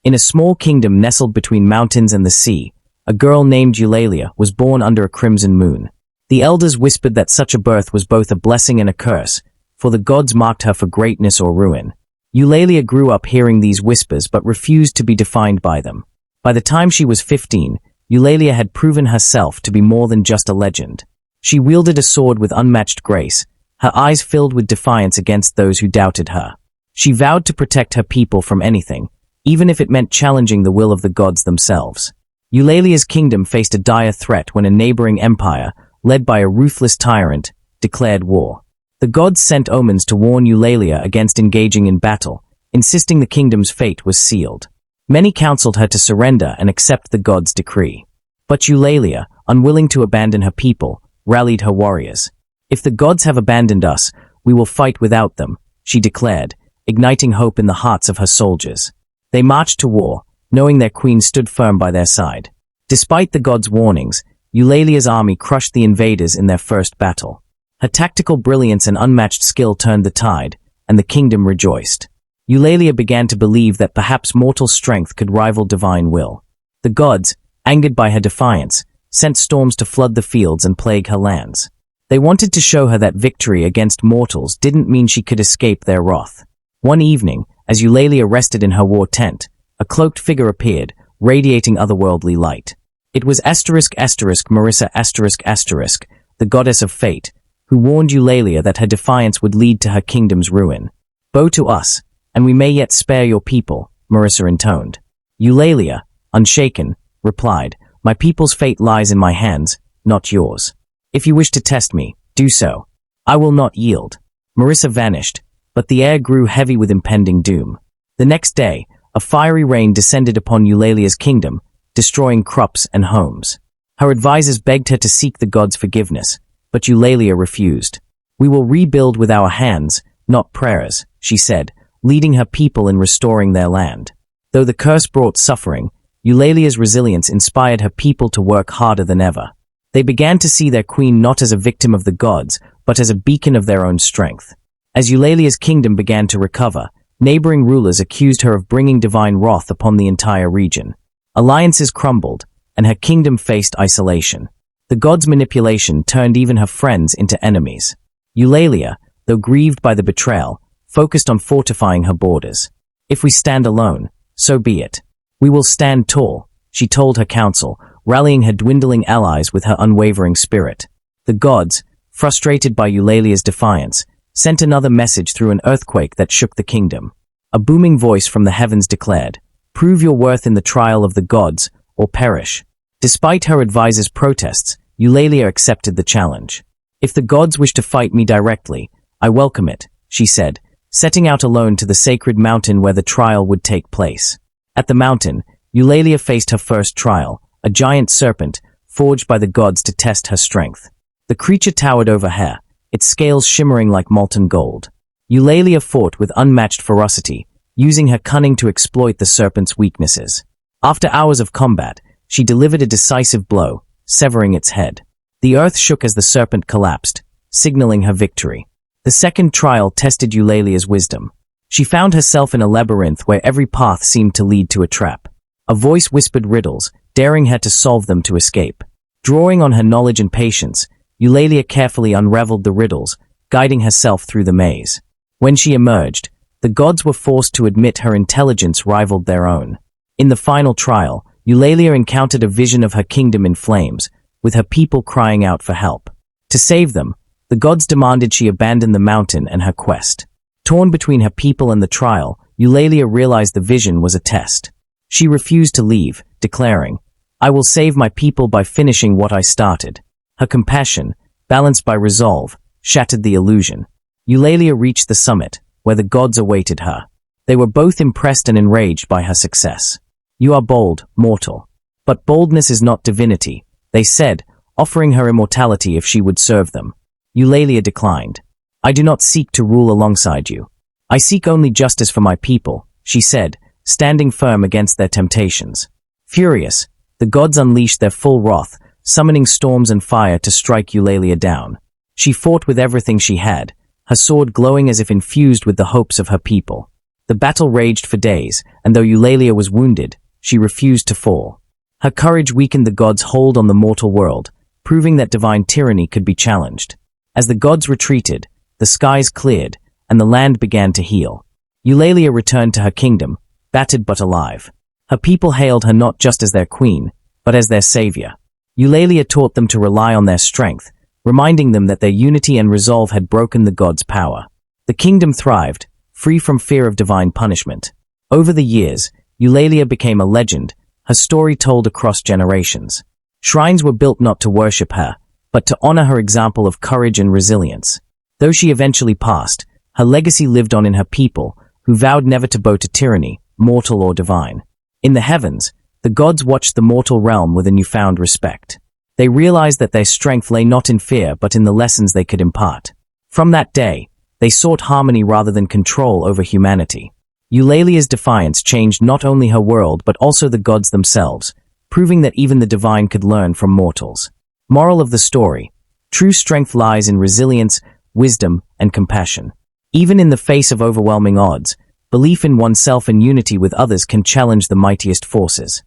In a small kingdom nestled between mountains and the sea, a girl named Eulalia was born under a crimson moon. The elders whispered that such a birth was both a blessing and a curse, for the gods marked her for greatness or ruin. Eulalia grew up hearing these whispers but refused to be defined by them. By the time she was 15, Eulalia had proven herself to be more than just a legend. She wielded a sword with unmatched grace, her eyes filled with defiance against those who doubted her. She vowed to protect her people from anything, even if it meant challenging the will of the gods themselves. Eulalia's kingdom faced a dire threat when a neighboring empire, led by a ruthless tyrant, declared war. The gods sent omens to warn Eulalia against engaging in battle, insisting the kingdom's fate was sealed. Many counseled her to surrender and accept the gods' decree. But Eulalia, unwilling to abandon her people, rallied her warriors. "If the gods have abandoned us, we will fight without them," she declared, igniting hope in the hearts of her soldiers. They marched to war, knowing their queen stood firm by their side. Despite the gods' warnings, Eulalia's army crushed the invaders in their first battle. Her tactical brilliance and unmatched skill turned the tide, and the kingdom rejoiced. Eulalia began to believe that perhaps mortal strength could rival divine will. The gods, angered by her defiance, sent storms to flood the fields and plague her lands. They wanted to show her that victory against mortals didn't mean she could escape their wrath. One evening, as Eulalia rested in her war tent, a cloaked figure appeared, radiating otherworldly light. It was Mythical, the goddess of fate, who warned Eulalia that her defiance would lead to her kingdom's ruin. "Bow to us, and we may yet spare your people," Mythical intoned. Eulalia, unshaken, replied, "My people's fate lies in my hands, not yours. If you wish to test me, do so. I will not yield." Mythical vanished, but the air grew heavy with impending doom. The next day, a fiery rain descended upon Eulalia's kingdom, destroying crops and homes. Her advisors begged her to seek the gods' forgiveness, but Eulalia refused. "We will rebuild with our hands, not prayers," she said, leading her people in restoring their land. Though the curse brought suffering, Eulalia's resilience inspired her people to work harder than ever. They began to see their queen not as a victim of the gods, but as a beacon of their own strength. As Eulalia's kingdom began to recover, neighboring rulers accused her of bringing divine wrath upon the entire region. Alliances crumbled, and her kingdom faced isolation. The gods' manipulation turned even her friends into enemies. Eulalia, though grieved by the betrayal, focused on fortifying her borders. "If we stand alone, so be it. We will stand tall," she told her council, rallying her dwindling allies with her unwavering spirit. The gods, frustrated by Eulalia's defiance, sent another message through an earthquake that shook the kingdom. A booming voice from the heavens declared, "Prove your worth in the trial of the gods, or perish." Despite her advisors' protests, Eulalia accepted the challenge. "If the gods wish to fight me directly, I welcome it," she said, setting out alone to the sacred mountain where the trial would take place. At the mountain, Eulalia faced her first trial, a giant serpent, forged by the gods to test her strength. The creature towered over her, its scales shimmering like molten gold. Eulalia fought with unmatched ferocity, using her cunning to exploit the serpent's weaknesses. After hours of combat, she delivered a decisive blow, severing its head. The earth shook as the serpent collapsed, signaling her victory. The second trial tested Eulalia's wisdom. She found herself in a labyrinth where every path seemed to lead to a trap. A voice whispered riddles, daring her to solve them to escape. Drawing on her knowledge and patience, Eulalia carefully unraveled the riddles, guiding herself through the maze. When she emerged, the gods were forced to admit her intelligence rivaled their own. In the final trial, Eulalia encountered a vision of her kingdom in flames, with her people crying out for help. To save them, the gods demanded she abandon the mountain and her quest. Torn between her people and the trial, Eulalia realized the vision was a test. She refused to leave, declaring, "I will save my people by finishing what I started." Her compassion, balanced by resolve, shattered the illusion. Eulalia reached the summit, where the gods awaited her. They were both impressed and enraged by her success. "You are bold, mortal. But boldness is not divinity," they said, offering her immortality if she would serve them. Eulalia declined. "I do not seek to rule alongside you. I seek only justice for my people," she said, standing firm against their temptations. Furious, the gods unleashed their full wrath, summoning storms and fire to strike Eulalia down. She fought with everything she had, her sword glowing as if infused with the hopes of her people. The battle raged for days, and though Eulalia was wounded, she refused to fall. Her courage weakened the gods' hold on the mortal world, proving that divine tyranny could be challenged. As the gods retreated, the skies cleared, and the land began to heal. Eulalia returned to her kingdom, battered but alive. Her people hailed her not just as their queen, but as their savior. Eulalia taught them to rely on their strength, reminding them that their unity and resolve had broken the gods' power. The kingdom thrived, free from fear of divine punishment. Over the years, Eulalia became a legend, her story told across generations. Shrines were built not to worship her, but to honor her example of courage and resilience. Though she eventually passed, her legacy lived on in her people, who vowed never to bow to tyranny, mortal or divine. In the heavens, the gods watched the mortal realm with a newfound respect. They realized that their strength lay not in fear but in the lessons they could impart. From that day, they sought harmony rather than control over humanity. Eulalia's defiance changed not only her world but also the gods themselves, proving that even the divine could learn from mortals. Moral of the story: true strength lies in resilience, wisdom, and compassion. Even in the face of overwhelming odds, belief in oneself and unity with others can challenge the mightiest forces.